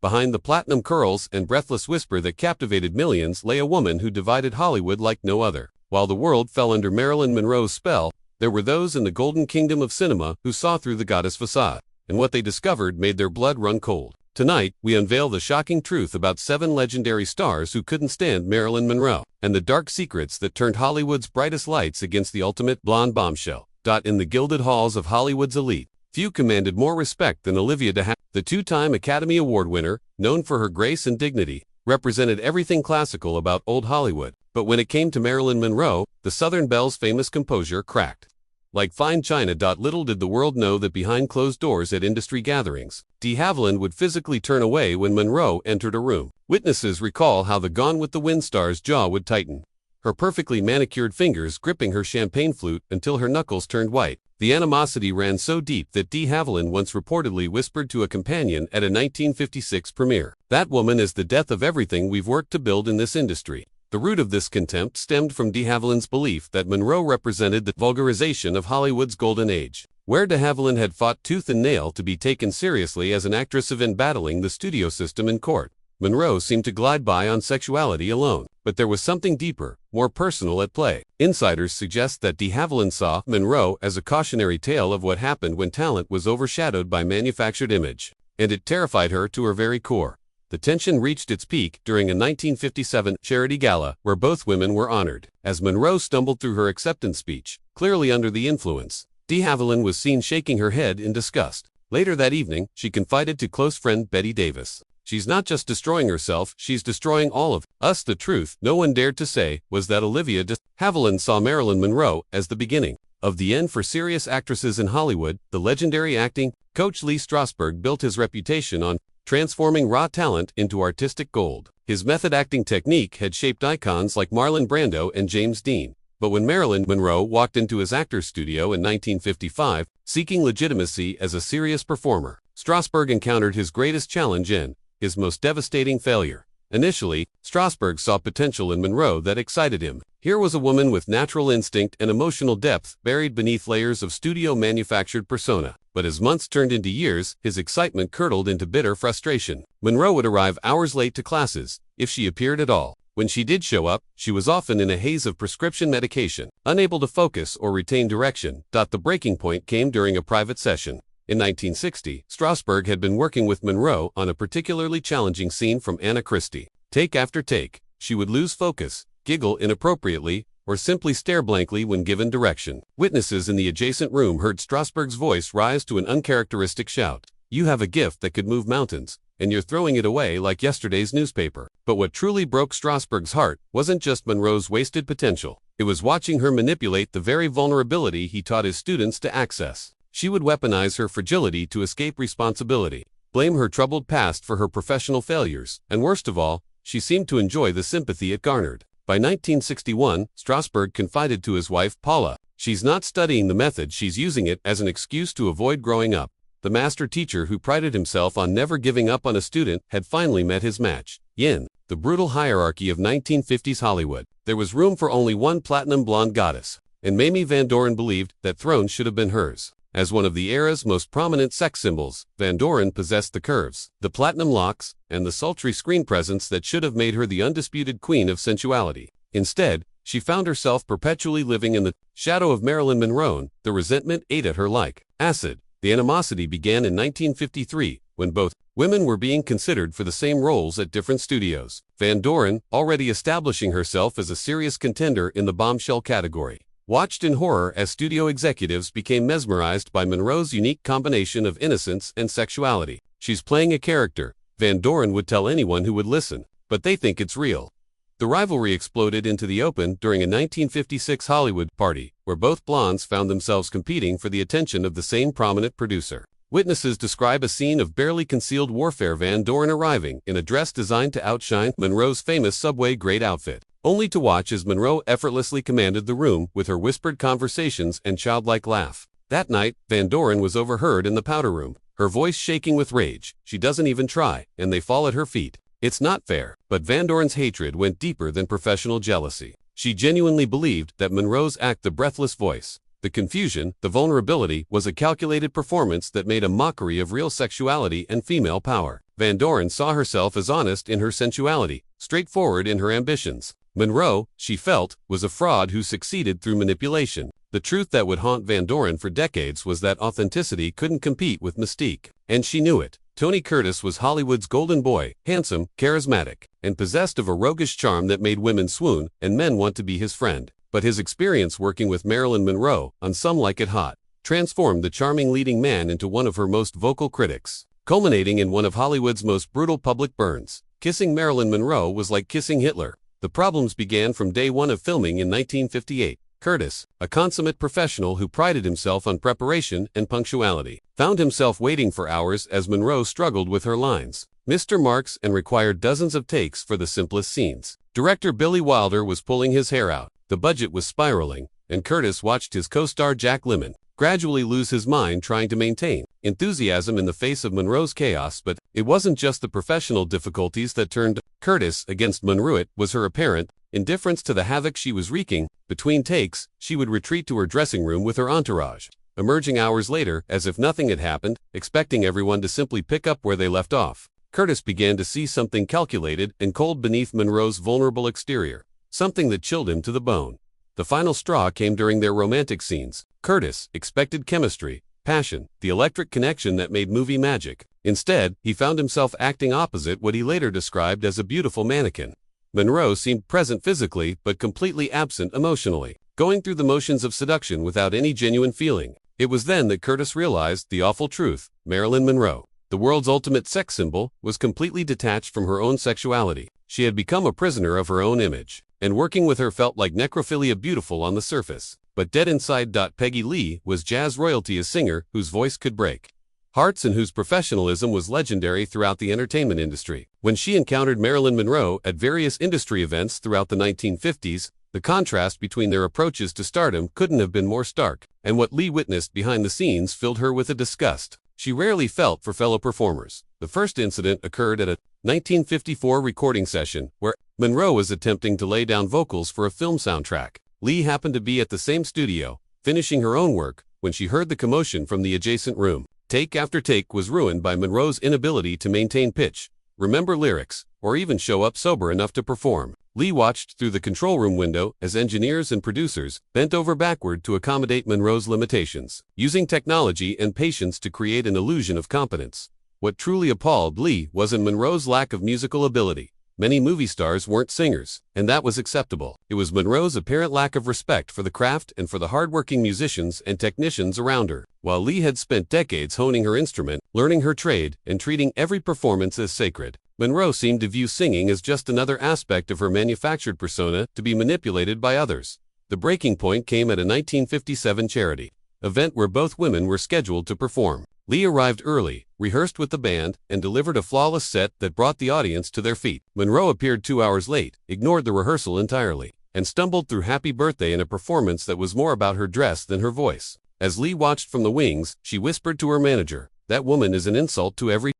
Behind the platinum curls and breathless whisper that captivated millions lay a woman who divided Hollywood like no other. While the world fell under Marilyn Monroe's spell, there were those in the golden kingdom of cinema who saw through the goddess facade, and what they discovered made their blood run cold. Tonight, we unveil the shocking truth about 7 legendary stars who couldn't stand Marilyn Monroe, and the dark secrets that turned Hollywood's brightest lights against the ultimate blonde bombshell. In the gilded halls of Hollywood's elite, few commanded more respect than Olivia de Havilland. The 2-time Academy Award winner, known for her grace and dignity, represented everything classical about old Hollywood. But when it came to Marilyn Monroe, the Southern Belle's famous composure cracked like fine china. Little did the world know that behind closed doors at industry gatherings, de Havilland would physically turn away when Monroe entered a room. Witnesses recall how the Gone with the Wind star's jaw would tighten, her perfectly manicured fingers gripping her champagne flute until her knuckles turned white. The animosity ran so deep that de Havilland once reportedly whispered to a companion at a 1956 premiere, "That woman is the death of everything we've worked to build in this industry." The root of this contempt stemmed from de Havilland's belief that Monroe represented the vulgarization of Hollywood's golden age. Where de Havilland had fought tooth and nail to be taken seriously as an actress event battling the studio system in court, Monroe seemed to glide by on sexuality alone. But there was something deeper, more personal at play. Insiders suggest that de Havilland saw Monroe as a cautionary tale of what happened when talent was overshadowed by manufactured image, and it terrified her to her very core. The tension reached its peak during a 1957 charity gala where both women were honored. As Monroe stumbled through her acceptance speech, clearly under the influence, de Havilland was seen shaking her head in disgust. Later that evening, she confided to close friend Betty Davis, "She's not just destroying herself, she's destroying all of us." The truth no one dared to say was that Olivia de Havilland saw Marilyn Monroe as the beginning of the end for serious actresses in Hollywood. The legendary acting coach Lee Strasberg built his reputation on transforming raw talent into artistic gold. His method acting technique had shaped icons like Marlon Brando and James Dean. But when Marilyn Monroe walked into his actor's studio in 1955, seeking legitimacy as a serious performer, Strasberg encountered his greatest challenge and his most devastating failure. Initially, Strasberg saw potential in Monroe that excited him. Here was a woman with natural instinct and emotional depth buried beneath layers of studio-manufactured persona. But as months turned into years, his excitement curdled into bitter frustration. Monroe would arrive hours late to classes, if she appeared at all. When she did show up, she was often in a haze of prescription medication, unable to focus or retain direction. The breaking point came during a private session. In 1960, Strasberg had been working with Monroe on a particularly challenging scene from Anna Christie. Take after take, she would lose focus, giggle inappropriately, or simply stare blankly when given direction. Witnesses in the adjacent room heard Strasberg's voice rise to an uncharacteristic shout. "You have a gift that could move mountains, and you're throwing it away like yesterday's newspaper." But what truly broke Strasberg's heart wasn't just Monroe's wasted potential. It was watching her manipulate the very vulnerability he taught his students to access. She would weaponize her fragility to escape responsibility, blame her troubled past for her professional failures, and worst of all, she seemed to enjoy the sympathy it garnered. By 1961, Strasberg confided to his wife, Paula, "She's not studying the method, she's using it as an excuse to avoid growing up." The master teacher who prided himself on never giving up on a student had finally met his match. In the brutal hierarchy of 1950s Hollywood, there was room for only one platinum blonde goddess, and Mamie Van Doren believed that throne should have been hers. As one of the era's most prominent sex symbols, Van Doren possessed the curves, the platinum locks, and the sultry screen presence that should have made her the undisputed queen of sensuality. Instead, she found herself perpetually living in the shadow of Marilyn Monroe. The resentment ate at her like acid. The animosity began in 1953, when both women were being considered for the same roles at different studios. Van Doren, already establishing herself as a serious contender in the bombshell category, watched in horror as studio executives became mesmerized by Monroe's unique combination of innocence and sexuality. "She's playing a character," Van Doren would tell anyone who would listen, "but they think it's real." The rivalry exploded into the open during a 1956 Hollywood party, where both blondes found themselves competing for the attention of the same prominent producer. Witnesses describe a scene of barely concealed warfare, Van Doren arriving in a dress designed to outshine Monroe's famous subway grade outfit, only to watch as Monroe effortlessly commanded the room with her whispered conversations and childlike laugh. That night, Van Doren was overheard in the powder room, her voice shaking with rage. She doesn't even try, and they fall at her feet. It's not fair, but Van Doren's hatred went deeper than professional jealousy. She genuinely believed that Monroe's act, the breathless voice, the confusion, the vulnerability, was a calculated performance that made a mockery of real sexuality and female power. Van Doren saw herself as honest in her sensuality, straightforward in her ambitions. Monroe, she felt, was a fraud who succeeded through manipulation. The truth that would haunt Van Doren for decades was that authenticity couldn't compete with mystique. And she knew it. Tony Curtis was Hollywood's golden boy, handsome, charismatic, and possessed of a roguish charm that made women swoon and men want to be his friend. But his experience working with Marilyn Monroe, on Some Like It Hot, transformed the charming leading man into one of her most vocal critics, culminating in one of Hollywood's most brutal public burns. Kissing Marilyn Monroe was like kissing Hitler. The problems began from day one of filming in 1958. Curtis, a consummate professional who prided himself on preparation and punctuality, found himself waiting for hours as Monroe struggled with her lines. Mr. Marks and required dozens of takes for the simplest scenes. Director Billy Wilder was pulling his hair out. The budget was spiraling, and Curtis watched his co-star Jack Lemmon gradually lose his mind trying to maintain enthusiasm in the face of Monroe's chaos. But it wasn't just the professional difficulties that turned Curtis against Monroe. It was her apparent indifference to the havoc she was wreaking. Between takes, she would retreat to her dressing room with her entourage, emerging hours later as if nothing had happened, expecting everyone to simply pick up where they left off. Curtis began to see something calculated and cold beneath Monroe's vulnerable exterior, something that chilled him to the bone. The final straw came during their romantic scenes. Curtis expected chemistry, passion, the electric connection that made movie magic. Instead, he found himself acting opposite what he later described as a beautiful mannequin. Monroe seemed present physically but completely absent emotionally, going through the motions of seduction without any genuine feeling. It was then that Curtis realized the awful truth. Marilyn Monroe, the world's ultimate sex symbol, was completely detached from her own sexuality. She had become a prisoner of her own image, and working with her felt like necrophilia, beautiful on the surface, but dead inside. Peggy Lee was jazz royalty, a singer whose voice could break hearts and whose professionalism was legendary throughout the entertainment industry. When she encountered Marilyn Monroe at various industry events throughout the 1950s, the contrast between their approaches to stardom couldn't have been more stark, and what Lee witnessed behind the scenes filled her with a disgust she rarely felt for fellow performers. The first incident occurred at a 1954 recording session where Monroe was attempting to lay down vocals for a film soundtrack. Lee happened to be at the same studio, finishing her own work, when she heard the commotion from the adjacent room. Take after take was ruined by Monroe's inability to maintain pitch, remember lyrics, or even show up sober enough to perform. Lee watched through the control room window as engineers and producers bent over backward to accommodate Monroe's limitations, using technology and patience to create an illusion of competence. What truly appalled Lee wasn't Monroe's lack of musical ability. Many movie stars weren't singers, and that was acceptable. It was Monroe's apparent lack of respect for the craft and for the hardworking musicians and technicians around her. While Lee had spent decades honing her instrument, learning her trade, and treating every performance as sacred, Monroe seemed to view singing as just another aspect of her manufactured persona to be manipulated by others. The breaking point came at a 1957 charity event where both women were scheduled to perform. Lee arrived early, rehearsed with the band, and delivered a flawless set that brought the audience to their feet. Monroe appeared 2 hours late, ignored the rehearsal entirely, and stumbled through Happy Birthday in a performance that was more about her dress than her voice. As Lee watched from the wings, she whispered to her manager, "That woman is an insult to every